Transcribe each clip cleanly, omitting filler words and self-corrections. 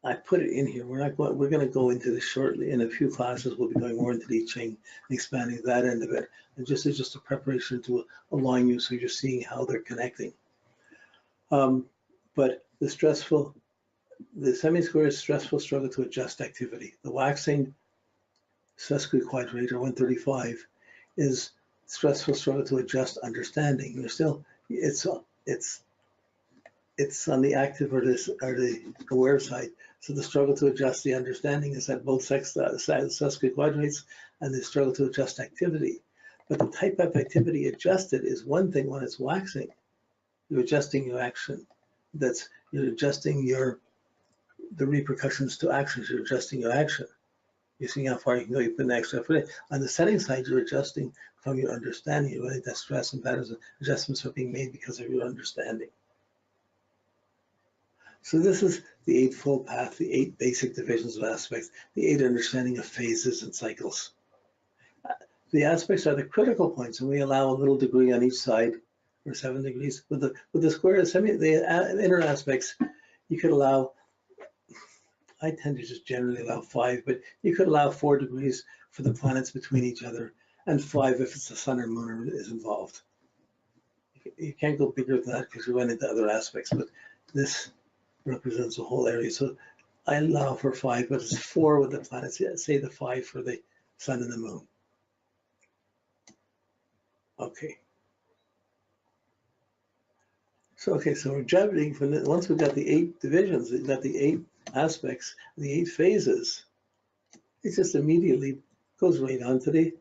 I put it in here. We're going to go into this shortly. In a few classes, we'll be going more into the I Ching, expanding that end of it. And it's just a preparation to align you so you're seeing how they're connecting. But the semi-square is stressful struggle to adjust activity. The waxing sesquiquadrate, or 135, is stressful struggle to adjust understanding. You're still, it's on the active or the aware side. So the struggle to adjust the understanding is at both sesquiquadrates, and the struggle to adjust activity. But the type of activity adjusted is one thing when it's waxing. You're adjusting your action. You're adjusting the repercussions to actions. You're adjusting your action. You're seeing how far you can go. You put an extra effort in. On the setting side, you're adjusting from your understanding. You're letting that stress and patterns, adjustments are being made because of your understanding. So this is the eightfold path, the 8 basic divisions of aspects, the 8 understanding of phases and cycles. The aspects are the critical points, and we allow a little degree on each side, or 7 degrees. With the square, the inner aspects, you could allow, I tend to just generally allow 5, but you could allow 4 degrees for the planets between each other, and 5 if it's the sun or moon is involved. You can't go bigger than that because we went into other aspects, but this represents the whole area. So I allow for 5, but it's 4 with the planets. Yeah, say the 5 for the sun and the moon. Okay. So we're jumping from once we've got the 8 divisions, we've got the 8 aspects, the 8 phases. It just immediately goes right on to the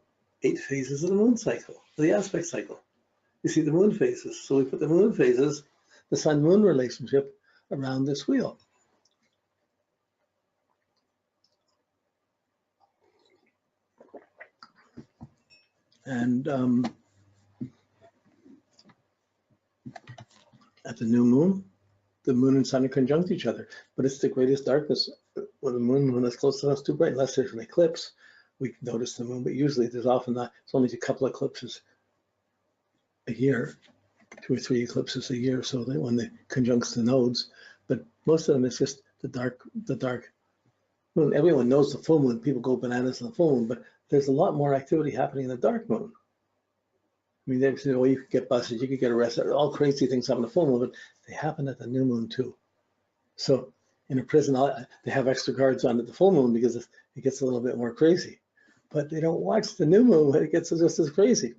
8 phases of the moon cycle, the aspect cycle. You see the moon phases. So we put the moon phases, the sun-moon relationship, around this wheel. And at the new moon, the moon and sun are conjunct each other, but it's the greatest darkness when the moon is close enough too bright. Unless there's an eclipse, we can notice the moon, but usually there's often not. It's only a couple of eclipses a year, 2 or 3 eclipses a year, so that when it conjuncts the nodes, but most of them it's just the dark moon. Everyone knows the full moon. People go bananas on the full moon, but there's a lot more activity happening in the dark moon. I mean, they say, well, you could get busted, you could get arrested, all crazy things happen on the full moon, but they happen at the new moon too. So in a prison, they have extra guards on at the full moon because it gets a little bit more crazy, but they don't watch the new moon when it gets just as crazy.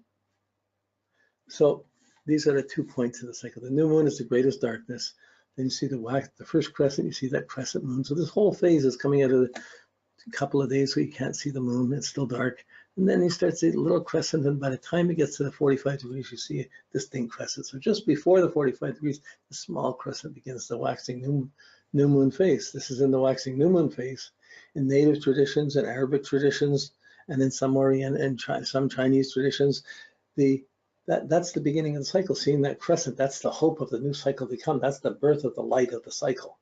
So these are the 2 points of the cycle. The new moon is the greatest darkness. Then you see the first crescent, you see that crescent moon. So this whole phase is coming out of a couple of days where you can't see the moon, it's still dark. And then you start seeing a little crescent, and by the time it gets to the 45 degrees, you see a distinct crescent. So just before the 45 degrees, the small crescent begins the waxing new moon phase. This is in the waxing new moon phase. In native traditions and Arabic traditions, and in some Orient and some Chinese traditions, that's the beginning of the cycle. Seeing that crescent, that's the hope of the new cycle to come. That's the birth of the light of the cycle.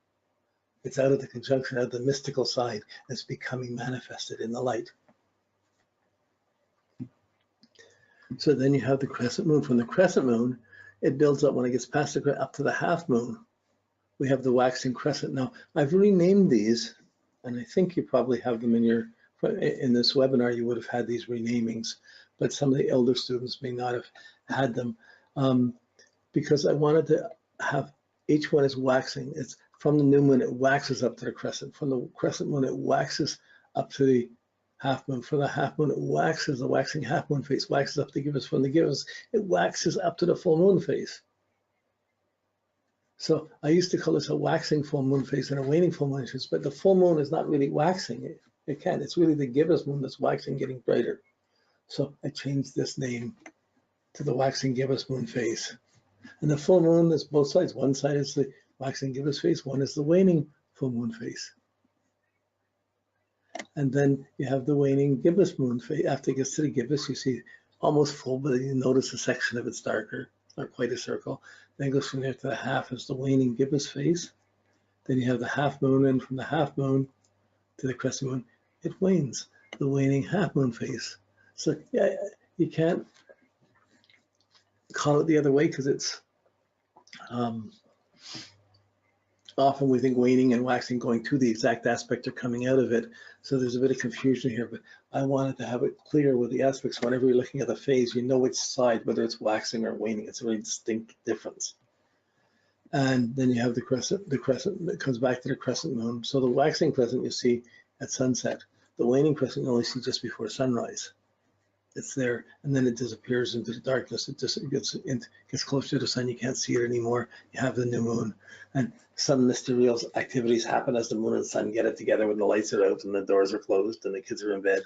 It's out of the conjunction, out of the mystical side. It's becoming manifested in the light. So then you have the crescent moon. From the crescent moon, it builds up when it gets past up to the half moon. We have the waxing crescent. Now, I've renamed these, and I think you probably have them in this webinar. You would have had these renamings, but some of the elder students may not have had them because I wanted to have each one is waxing. It's from the new moon, it waxes up to the crescent. From the crescent moon, it waxes up to the half moon. From the half moon, it waxes, the waxing half moon phase waxes up to gibbous. From the gibbous, it waxes up to the full moon phase. So I used to call this a waxing full moon phase and a waning full moon phase, but the full moon is not really waxing. It can't. It's really the gibbous moon that's waxing, getting brighter. So I changed this name to the waxing gibbous moon phase. And the full moon is both sides. One side is the waxing gibbous phase, one is the waning full moon phase. And then you have the waning gibbous moon phase. After it gets to the gibbous, you see almost full, but you notice a section of it's darker, not quite a circle. Then it goes from there to the half is the waning gibbous phase. Then you have the half moon, and from the half moon to the crescent moon, it wanes, the waning half moon phase. So yeah, you can't call it the other way because it's Often we think waning and waxing going to the exact aspect or coming out of it. So there's a bit of confusion here, but I wanted to have it clear with the aspects. Whenever you're looking at the phase, you know which side, whether it's waxing or waning. It's a very distinct difference. And then you have the crescent that comes back to the crescent moon. So the waxing crescent you see at sunset. The waning crescent you only see just before sunrise. It's there, and then it disappears into the darkness. It just gets closer to the sun. You can't see it anymore. You have the new moon, and some mysterious activities happen as the moon and sun get it together when the lights are out and the doors are closed and the kids are in bed.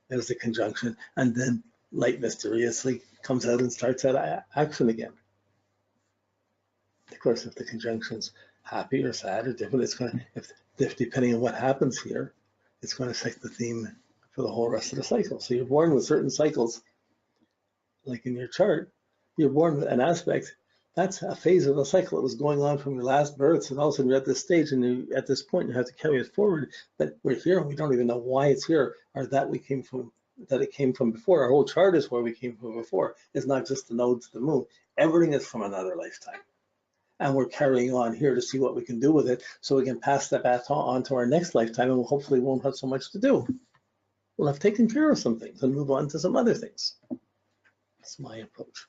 There's the conjunction, and then light mysteriously comes out and starts out action again. Of course, if the conjunction's happy or sad or different, it's going to, if depending on what happens here, it's going to affect the theme for the whole rest of the cycle. So you're born with certain cycles, like in your chart, you're born with an aspect. That's a phase of the cycle. It was going on from your last births, and all of a sudden you're at this stage, and at this point you have to carry it forward. But we're here, and we don't even know why it's here, or that we came from, that it came from before. Our whole chart is where we came from before. It's not just the nodes of the moon. Everything is from another lifetime. And we're carrying on here to see what we can do with it, so we can pass that baton on to our next lifetime, and we hopefully won't have so much to do. We'll have taken care of some things and move on to some other things. That's my approach.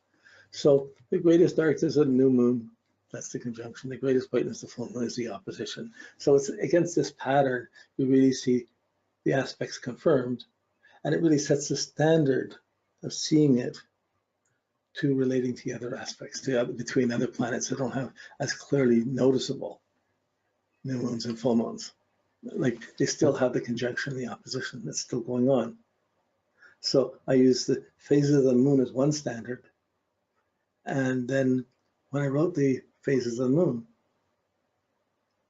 So the greatest darkness of the new moon, that's the conjunction. The greatest brightness of the full moon is the opposition. So it's against this pattern, you really see the aspects confirmed, and it really sets the standard of seeing it to relating to the other aspects, between other planets that don't have as clearly noticeable new moons and full moons. Like they still have the conjunction, the opposition that's still going on. So I use the phases of the moon as one standard. And then when I wrote the phases of the moon,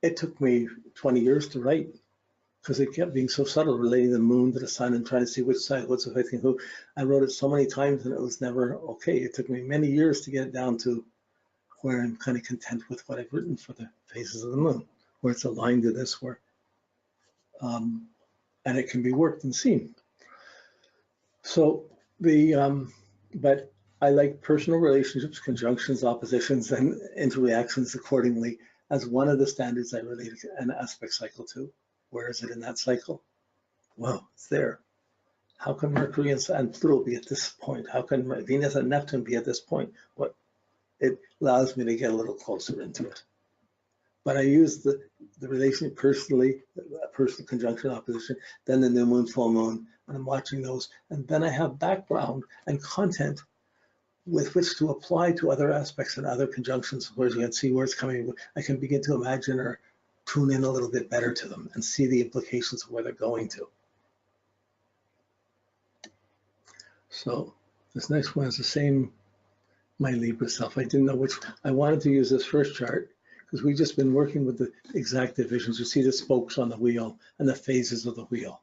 it took me 20 years to write, because it kept being so subtle, relating the moon to the sun and trying to see which side, what's affecting who. I wrote it so many times and it was never okay. It took me many years to get it down to where I'm kind of content with what I've written for the phases of the moon, where it's aligned to this, where and it can be worked and seen. So but I like personal relationships, conjunctions, oppositions, and interreactions accordingly as one of the standards I relate an aspect cycle to. Where is it in that cycle? Well, it's there. How can Mercury and Pluto be at this point? How can Venus and Neptune be at this point? What it allows me to get a little closer into it. But I use the relation personally, personal conjunction, opposition, then the new moon, full moon, and I'm watching those. And then I have background and content with which to apply to other aspects and other conjunctions, where you can see where it's coming. I can begin to imagine or tune in a little bit better to them and see the implications of where they're going to. So this next one is the same, my Libra self. I didn't know which, I wanted to use this first chart because we've just been working with the exact divisions. You see the spokes on the wheel and the phases of the wheel.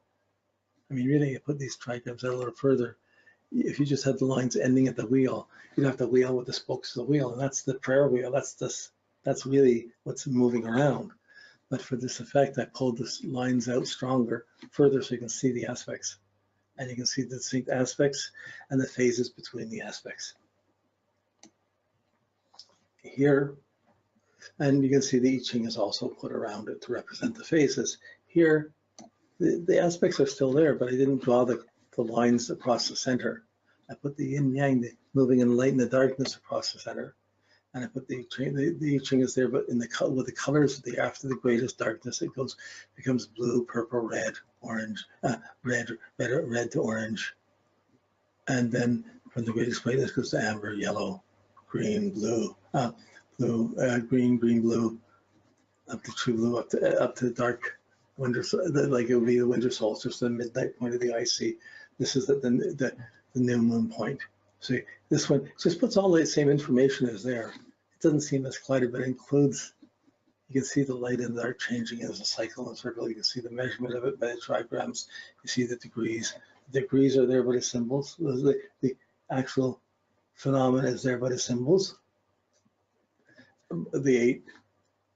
I mean, really, you put these trigrams out a little further. If you just had the lines ending at the wheel, you'd have the wheel with the spokes of the wheel, and that's the prayer wheel. That's really what's moving around. But for this effect, I pulled the lines out stronger, further, so you can see the aspects. And you can see the distinct aspects and the phases between the aspects. Here, and you can see the I Ching is also put around it to represent the phases. Here, the aspects are still there, but I didn't draw the lines across the center. I put the yin yang, the moving in the light and the darkness across the center. And I put the I Ching is there, but in the with the colors after the greatest darkness, it becomes blue, purple, red, orange, red to orange, and then from the greatest brightness goes to amber, yellow, green, blue, green, blue, up to true blue, up to dark winter, like it would be the winter solstice, the midnight point of the IC. This is the new moon point. See, this one just puts all the same information as there. It doesn't seem as cluttered, but it includes, you can see the light and the dark changing as a cycle and circle. You can see the measurement of it by the trigrams. You see the degrees. The degrees are there, but as symbols. The actual phenomena is there, but as symbols. The 8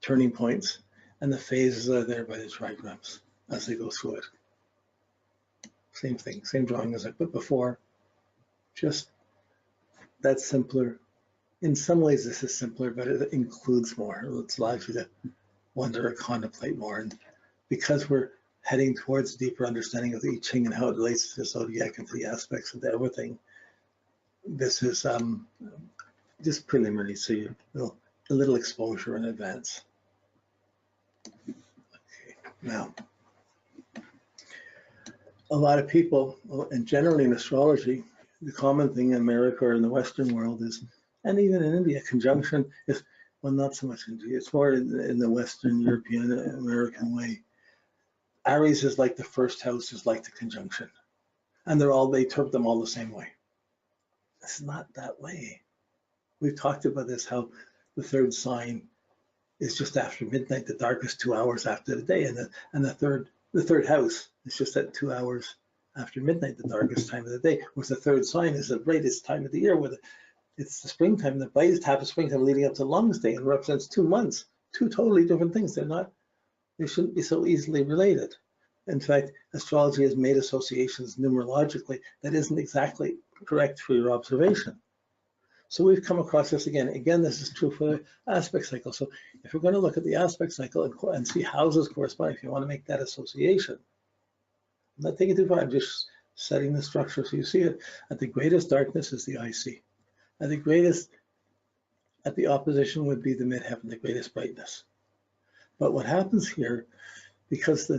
turning points and the phases are there by the trigrams as they go through it. Same thing, same drawing as I put before. Just that's simpler. In some ways, this is simpler, but it includes more. It allows you to wonder or contemplate more. And because we're heading towards deeper understanding of the I Ching and how it relates to the zodiac and to the aspects of everything, this is just preliminary, so you know, a little exposure in advance. Okay. Now, a lot of people, and generally in astrology, the common thing in America or in the Western world is, and even in India, conjunction is, well, not so much in India, it's more in the Western European American way. Aries is like the first house, is like the conjunction. And they interpret them all the same way. It's not that way. We've talked about this, how the third sign is just after midnight, the darkest 2 hours after the day, and the third house is just at 2 hours after midnight, the darkest time of the day. Whereas the third sign is the brightest time of the year, where it's the springtime, the brightest half of springtime leading up to Longest Day, and represents 2 months, two totally different things. They shouldn't be so easily related. In fact, astrology has made associations numerologically that isn't exactly correct for your observation. So we've come across this again. Again, this is true for the aspect cycle. So if we're going to look at the aspect cycle and see houses correspond, if you want to make that association, I'm not taking it too far, I'm just setting the structure so you see it. At the greatest darkness is the IC. At the opposition would be the midheaven, the greatest brightness. But what happens here, because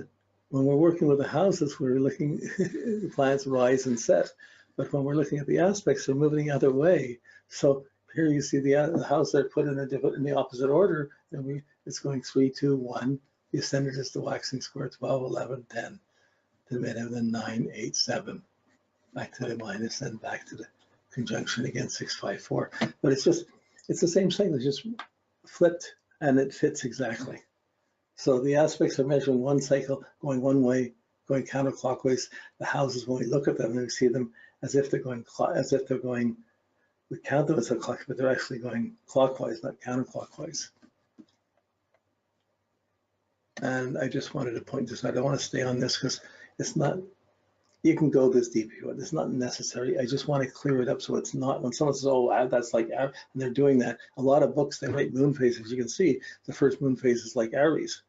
when we're working with the houses, we're looking, the planets rise and set. But when we're looking at the aspects, they're moving the other way. So here you see the house they're put in the opposite order, and it's going 3, 2, 1. The ascendant is the waxing square, 12, 11, 10. To the midheaven, then 9, 8, 7. Back to the minus, then back to the conjunction again, 6, 5, 4. But it's the same cycle, it's just flipped, and it fits exactly. So the aspects are measuring one cycle, going one way, going counterclockwise. The houses, when we look at them, we see them as if they're going, we count them as a clock, but they're actually going clockwise, not counterclockwise. And I just wanted to point this out. I don't want to stay on this because it's not, you can go this deep if you want. It's not necessary. I just want to clear it up so it's not, when someone says, oh, that's like, and they're doing that. A lot of books, they write moon phases. You can see the first moon phase is like Aries.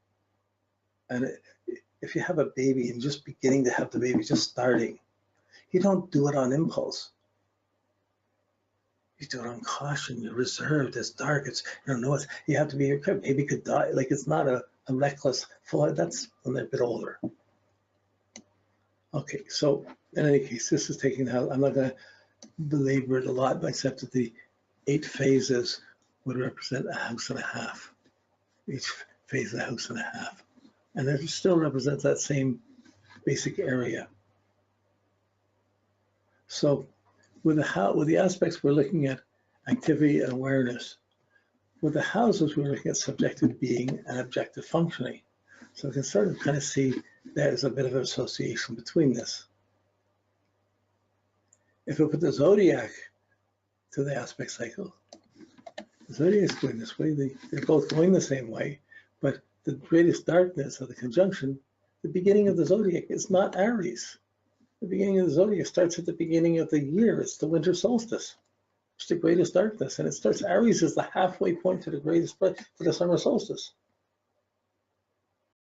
And if you have a baby and just beginning to have the baby, just starting, you don't do it on impulse. You do it on caution. You're reserved. It's dark. You don't know you have to be, your baby could die. Like, it's not a reckless full. That's when they're a bit older. Okay, so in any case, this is taking out, I'm not going to belabor it a lot, except that the 8 phases would represent a house and a half. Each phase is a house and a half. And it still represents that same basic area. So with the aspects, we're looking at activity and awareness. With the houses, we're looking at subjective being and objective functioning. So we can sort of kind of see there's a bit of an association between this. If we put the zodiac to the aspect cycle, the zodiac is going this way. They're both going the same way, but the greatest darkness of the conjunction, the beginning of the zodiac, is not Aries. The beginning of the zodiac starts at the beginning of the year. It's the winter solstice. It's the greatest darkness, and it starts. Aries is the halfway point to the greatest, to the summer solstice.